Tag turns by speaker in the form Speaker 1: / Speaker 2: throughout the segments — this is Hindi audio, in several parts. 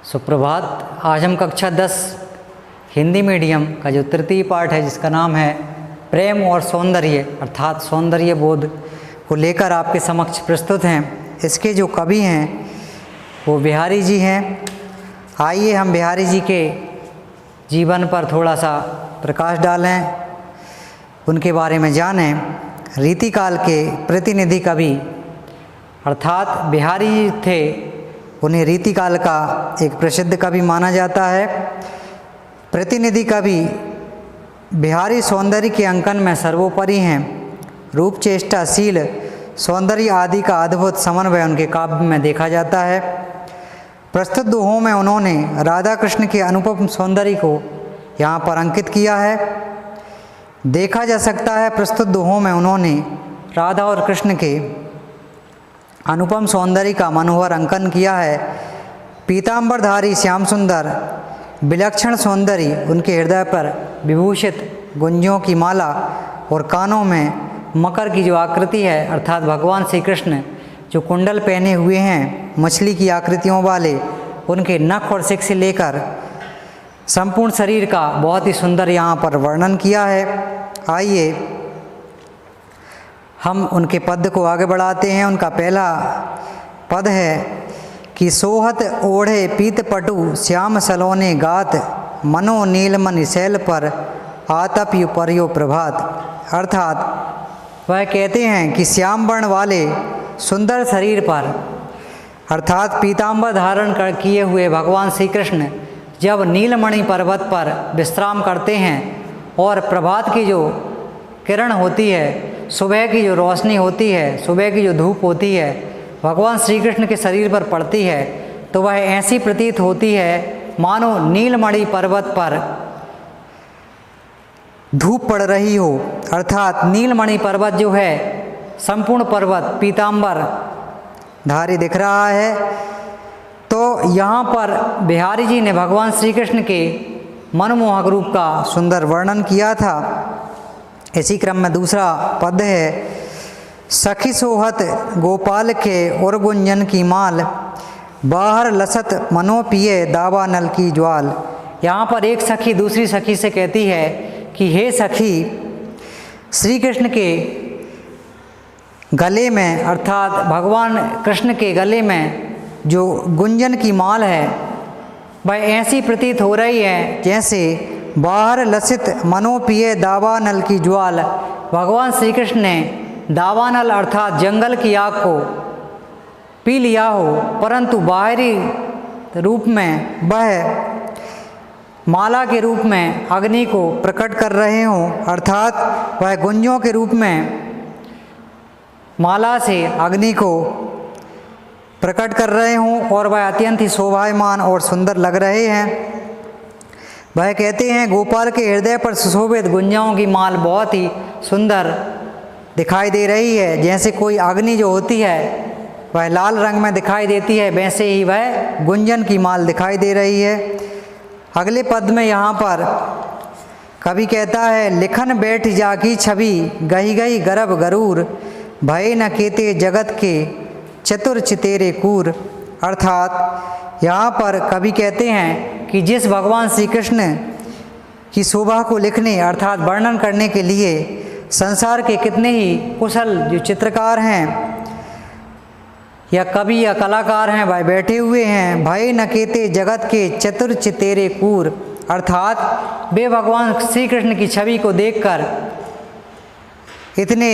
Speaker 1: सुप्रभात। आज हम कक्षा 10 हिंदी मीडियम का जो तृतीय पाठ है जिसका नाम है प्रेम और सौंदर्य अर्थात सौंदर्य बोध को लेकर आपके समक्ष प्रस्तुत हैं। इसके जो कवि हैं वो बिहारी जी हैं। आइए हम बिहारी जी के जीवन पर थोड़ा सा प्रकाश डालें, उनके बारे में जानें। रीतिकाल के प्रतिनिधि कवि अर्थात बिहारी जी थे, उन्हें रीतिकाल का एक प्रसिद्ध कवि माना जाता है। प्रतिनिधि कवि बिहारी सौंदर्य के अंकन में सर्वोपरि हैं। रूप, चेष्टा, शील, सौंदर्य आदि का अद्भुत समन्वय उनके काव्य में देखा जाता है। प्रस्तुत दोहों में उन्होंने राधा कृष्ण के अनुपम सौंदर्य को यहाँ पर अंकित किया है। देखा जा सकता है प्रस्तुत दोहों में उन्होंने राधा और कृष्ण के अनुपम सौंदर्य का मनोहर अंकन किया है। पीतांबरधारी श्याम सुंदर विलक्षण सौंदर्य, उनके हृदय पर विभूषित गुंजियों की माला और कानों में मकर की जो आकृति है अर्थात भगवान श्री कृष्ण जो कुंडल पहने हुए हैं मछली की आकृतियों वाले, उनके नख और सिक से लेकर संपूर्ण शरीर का बहुत ही सुंदर यहाँ पर वर्णन किया है। आइए हम उनके पद को आगे बढ़ाते हैं। उनका पहला पद है कि सोहत ओढ़े पीत पटु श्याम सलोने गात मनो नीलमणि शैल पर आतप पर्यो प्रभात। अर्थात वह कहते हैं कि श्याम वर्ण वाले सुंदर शरीर पर अर्थात पीतांबर धारण कर किए हुए भगवान श्री कृष्ण जब नीलमणि पर्वत पर विश्राम करते हैं और प्रभात की जो किरण होती है, सुबह की जो रोशनी होती है, सुबह की जो धूप होती है भगवान श्री कृष्ण के शरीर पर पड़ती है तो वह ऐसी प्रतीत होती है मानो नीलमणि पर्वत पर धूप पड़ रही हो। अर्थात नीलमणि पर्वत जो है संपूर्ण पर्वत पीतांबर धारी दिख रहा है। तो यहाँ पर बिहारी जी ने भगवान श्री कृष्ण के मनमोहक रूप का सुंदर वर्णन किया था। इसी क्रम में दूसरा पद है सखी सोहत गोपाल के और गुंजन की माल बाहर लसत मनो पिए दावा नल की ज्वाल। यहाँ पर एक सखी दूसरी सखी से कहती है कि हे सखी, श्री कृष्ण के गले में अर्थात भगवान कृष्ण के गले में जो गुंजन की माल है वह ऐसी प्रतीत हो रही है जैसे बाहर लसित मनो पिए दावानल की ज्वाल। भगवान श्री कृष्ण ने दावानल अर्थात जंगल की आग को पी लिया हो, परंतु बाहरी रूप में वह माला के रूप में अग्नि को प्रकट कर रहे हों। अर्थात वह गुंजों के रूप में माला से अग्नि को प्रकट कर रहे हों और वह अत्यंत ही शोभायमान और सुंदर लग रहे हैं। वह कहते हैं गोपाल के हृदय पर सुशोभित गुंजाओं की माल बहुत ही सुंदर दिखाई दे रही है। जैसे कोई अग्नि जो होती है वह लाल रंग में दिखाई देती है, वैसे ही वह गुंजन की माल दिखाई दे रही है। अगले पद में यहाँ पर कवि कहता है लिखन बैठ जाकी छवि गही गही गर्भ गरूर भय न केते जगत के चतुर चितेरे कूर। अर्थात यहाँ पर कवि कहते हैं कि जिस भगवान श्री कृष्ण की शोभा को लिखने अर्थात वर्णन करने के लिए संसार के कितने ही कुशल जो चित्रकार हैं या कवि या कलाकार हैं वह बैठे हुए हैं। भय न केते जगत के चतुर चितेरे कूर। अर्थात वे भगवान श्री कृष्ण की छवि को देखकर इतने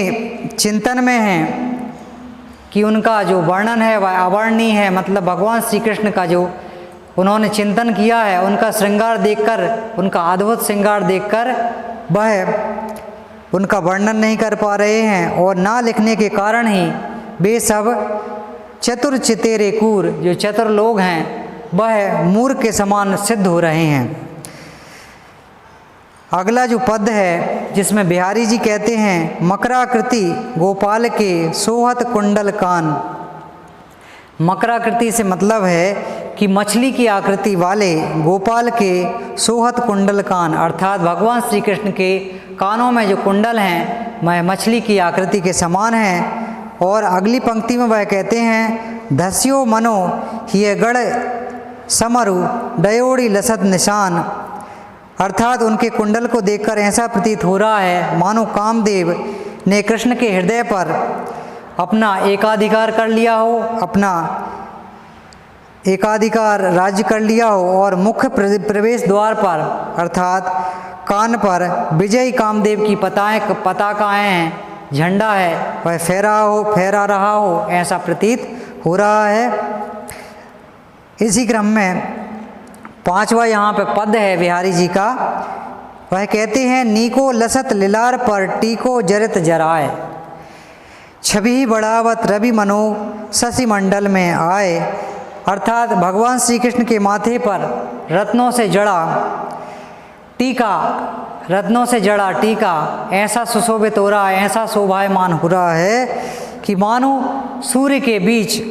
Speaker 1: चिंतन में हैं कि उनका जो वर्णन है वह अवर्णनीय है। मतलब भगवान श्री कृष्ण का जो उन्होंने चिंतन किया है, उनका श्रृंगार देखकर, उनका अद्भुत श्रृंगार देखकर वह उनका वर्णन नहीं कर पा रहे हैं और ना लिखने के कारण ही वे सब चतुर चितेरे कूर जो चतुर लोग हैं वह मूर्ख के समान सिद्ध हो रहे हैं। अगला जो पद है जिसमें बिहारी जी कहते हैं मकराकृति गोपाल के सोहत कुंडल कान। मकराकृति से मतलब है कि मछली की आकृति वाले गोपाल के सोहत कुंडल कान। अर्थात भगवान श्री कृष्ण के कानों में जो कुंडल हैं वह मछली की आकृति के समान हैं। और अगली पंक्ति में वह कहते हैं धस्यो मनो हिय गढ़ समरु डयोड़ी लसत निशान, अर्थात उनके कुंडल को देखकर ऐसा प्रतीत हो रहा है मानो कामदेव ने कृष्ण के हृदय पर अपना एकाधिकार कर लिया हो, अपना एकाधिकार राज्य कर लिया हो और मुख्य प्रवेश द्वार पर अर्थात कान पर विजयी कामदेव की पताकाएँ हैं, झंडा है, वह फहरा रहा हो, ऐसा प्रतीत हो रहा है। इसी क्रम में 5वां यहाँ पे पद है बिहारी जी का, वह कहते हैं नीको लसत लिलार पर टीको जरित जराए, छवि बढ़ावत रवि मनो शशि मंडल में आए, अर्थात भगवान श्री कृष्ण के माथे पर रत्नों से जड़ा टीका ऐसा सुशोभित हो रहा है, ऐसा शोभायमान हो रहा है कि मानो सूर्य के बीच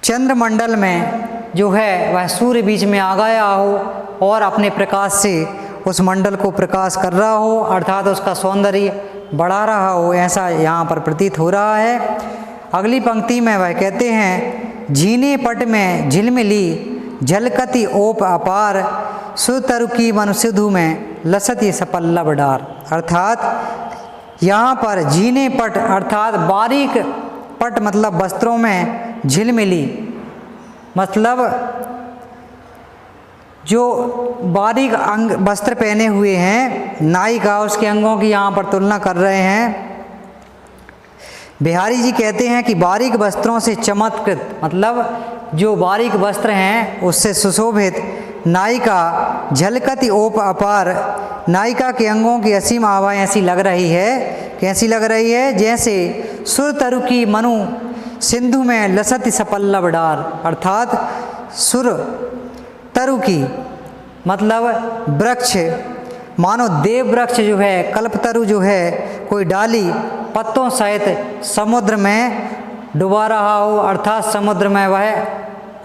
Speaker 1: चंद्रमंडल में जो है वह सूर्य बीच में आ गया हो और अपने प्रकाश से उस मंडल को प्रकाश कर रहा हो, अर्थात उसका सौंदर्य बढ़ा रहा हो, ऐसा यहाँ पर प्रतीत हो रहा है। अगली पंक्ति में वह कहते हैं झीने पट में झिलमिली झलकती ओप अपार, सुतरुकी मनुसिधु में लसती सपल्लव डार, अर्थात यहाँ पर झीने पट अर्थात बारीक पट मतलब वस्त्रों में झिलमिली मतलब जो बारीक अंग वस्त्र पहने हुए हैं, नायिका उसके अंगों की यहाँ पर तुलना कर रहे हैं। बिहारी जी कहते हैं कि बारीक वस्त्रों से चमत्कृत मतलब जो बारीक वस्त्र हैं उससे सुशोभित नायिका झलकती ओप अपार, नायिका के अंगों की असीम आवाएं ऐसी लग रही है, कैसी लग रही है जैसे सुर तरु की मनु सिंधु में लसती सपल्लव डार, अर्थात सुर तरु की मतलब वृक्ष मानो देव वृक्ष जो है कल्पतरु जो है कोई डाली पत्तों सहित समुद्र में डुबा रहा हो, अर्थात समुद्र में वह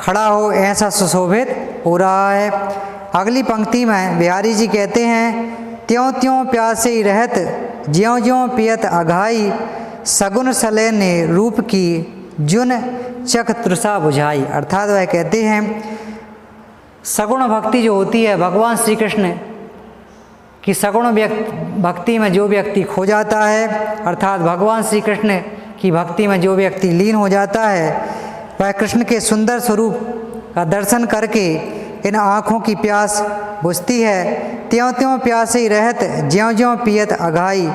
Speaker 1: खड़ा हो, ऐसा सुशोभित हो रहा है। अगली पंक्ति में बिहारी जी कहते हैं त्यों त्यों प्यासे ही रहत ज्यों ज्यों पियत अघाई, सगुन सले ने रूप की जुन चख तृषा बुझाई, अर्थात वह कहते हैं सगुण भक्ति जो होती है भगवान श्री कृष्ण की सगुण भक्ति में जो व्यक्ति खो जाता है, अर्थात भगवान श्री कृष्ण की भक्ति में जो व्यक्ति लीन हो जाता है, वह कृष्ण के सुंदर स्वरूप का दर्शन करके इन आँखों की प्यास बुझती है। त्यों त्यों प्यासे रहत ज्यों ज्यों पियत अघाई,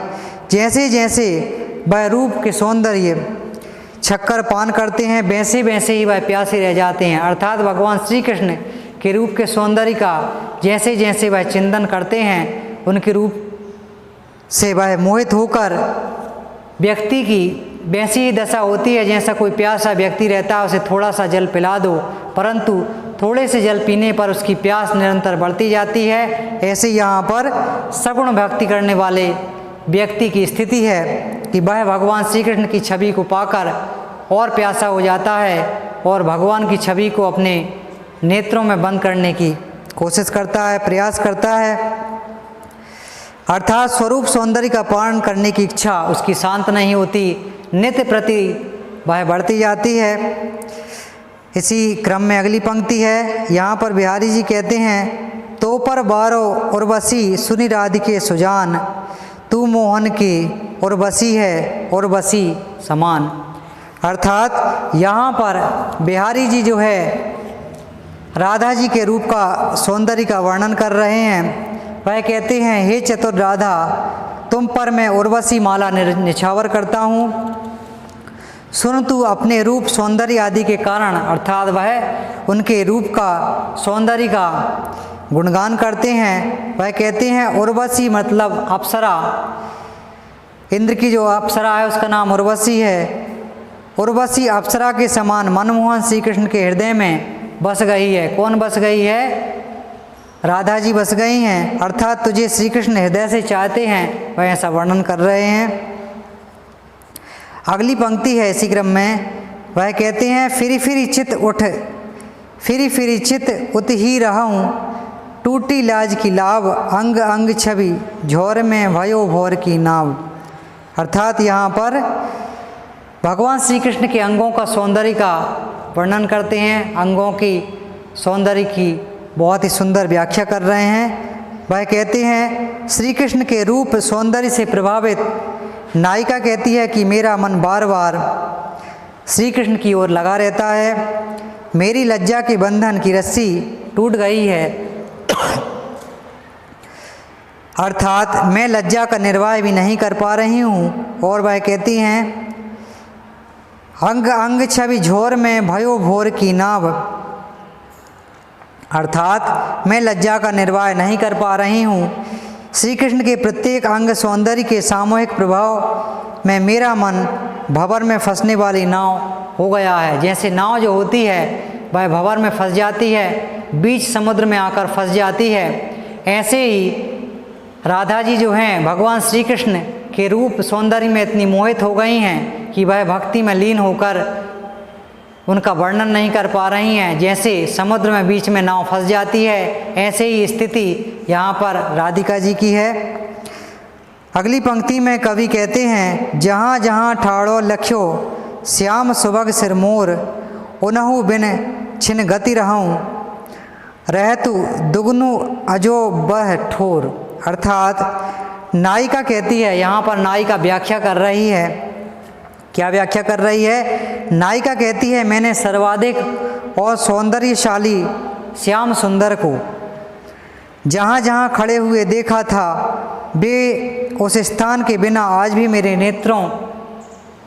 Speaker 1: जैसे जैसे वह रूप के सौंदर्य छक्कर पान करते हैं वैसे वैसे ही वह प्यासे रह जाते हैं, अर्थात भगवान श्री कृष्ण के रूप के सौंदर्य का जैसे जैसे वह चिंतन करते हैं उनके रूप से वह मोहित होकर व्यक्ति की वैसी ही दशा होती है जैसा कोई प्यासा व्यक्ति रहता है, उसे थोड़ा सा जल पिला दो परंतु थोड़े से जल पीने पर उसकी प्यास निरंतर बढ़ती जाती है। ऐसे यहाँ पर सगुण भक्ति करने वाले व्यक्ति की स्थिति है कि वह भगवान श्री कृष्ण की छवि को पाकर और प्यासा हो जाता है और भगवान की छवि को अपने नेत्रों में बंद करने की कोशिश करता है, प्रयास करता है, अर्थात स्वरूप सौंदर्य का पालन करने की इच्छा उसकी शांत नहीं होती, नित्य प्रति वह बढ़ती जाती है। इसी क्रम में अगली पंक्ति है, यहाँ पर बिहारी जी कहते हैं तो पर बारो उर्वशी सुनि राधिके सुजान, तू मोहन की उर्वशी है उर्वशी समान, अर्थात यहाँ पर बिहारी जी जो है राधा जी के रूप का सौंदर्य का वर्णन कर रहे हैं। वह कहते हैं हे चतुर राधा तुम पर मैं उर्वशी माला निछावर करता हूँ, सुन तू अपने रूप सौंदर्य आदि के कारण, अर्थात वह उनके रूप का सौंदर्य का गुणगान करते हैं। वह कहते हैं उर्वशी मतलब अप्सरा, इंद्र की जो अप्सरा है उसका नाम उर्वशी है। उर्वशी अप्सरा के समान मनमोहन श्री कृष्ण के हृदय में बस गई है। कौन बस गई है? राधा जी बस गई हैं, अर्थात तुझे श्री कृष्ण हृदय से चाहते हैं, वह ऐसा वर्णन कर रहे हैं। अगली पंक्ति है इसी क्रम में, वह कहते हैं फिरी फिरी चित उठ फिरी फिरी चित उत ही रहूँ, टूटी लाज की लाभ अंग अंग छवि झोर में भयो भोर की नाव, अर्थात यहाँ पर भगवान श्री कृष्ण के अंगों का सौंदर्य का वर्णन करते हैं, अंगों की सौंदर्य की बहुत ही सुंदर व्याख्या कर रहे हैं। वह कहते हैं श्री कृष्ण के रूप सौंदर्य से प्रभावित नायिका कहती है कि मेरा मन बार बार श्री कृष्ण की ओर लगा रहता है। मेरी लज्जा के बंधन की रस्सी टूट गई है, अर्थात मैं लज्जा का निर्वाह भी नहीं कर पा रही हूँ। और वह कहती हैं अंग अंग छवि झोर में भयो भोर की नाव, अर्थात मैं लज्जा का निर्वाह नहीं कर पा रही हूँ। श्री कृष्ण के प्रत्येक अंग सौंदर्य के सामूहिक प्रभाव में मेरा मन भंवर में फंसने वाली नाव हो गया है। जैसे नाव जो होती है वह भंवर में फंस जाती है, बीच समुद्र में आकर फंस जाती है, ऐसे ही राधा जी जो हैं भगवान श्री कृष्ण के रूप सौंदर्य में इतनी मोहित हो गई हैं कि वह भक्ति में लीन होकर उनका वर्णन नहीं कर पा रही हैं। जैसे समुद्र में बीच में नाव फंस जाती है, ऐसे ही स्थिति यहाँ पर राधिका जी की है। अगली पंक्ति में कवि कहते हैं जहाँ जहाँ ठाड़ो लख्यो श्याम सुबग सिरमोर, उनहु बिन छिन गति रहूँ रहतु दुगनु अजो बह ठोर, अर्थात नायिका कहती है, यहाँ पर नायिका व्याख्या कर रही है। क्या व्याख्या कर रही है? नायिका कहती है मैंने सर्वाधिक और सौंदर्यशाली श्याम सुंदर को जहाँ जहाँ खड़े हुए देखा था, वे उस स्थान के बिना आज भी मेरे नेत्रों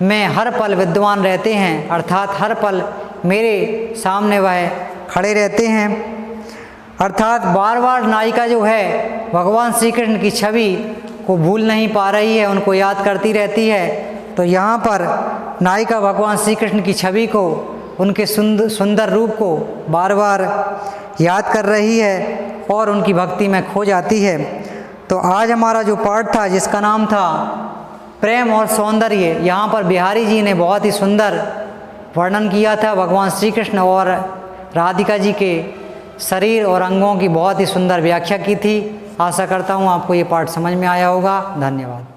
Speaker 1: में हर पल विद्वान रहते हैं, अर्थात हर पल मेरे सामने वह खड़े रहते हैं। अर्थात बार बार नायिका जो है भगवान श्री कृष्ण की छवि को भूल नहीं पा रही है, उनको याद करती रहती है। तो यहाँ पर नायिका भगवान श्री कृष्ण की छवि को, उनके सुंदर रूप को बार बार याद कर रही है और उनकी भक्ति में खो जाती है। तो आज हमारा जो पाठ था जिसका नाम था प्रेम और सौंदर्य, यहाँ पर बिहारी जी ने बहुत ही सुंदर वर्णन किया था भगवान श्री कृष्ण और राधिका जी के शरीर और अंगों की बहुत ही सुंदर व्याख्या की थी। आशा करता हूँ आपको ये पाठ समझ में आया होगा। धन्यवाद।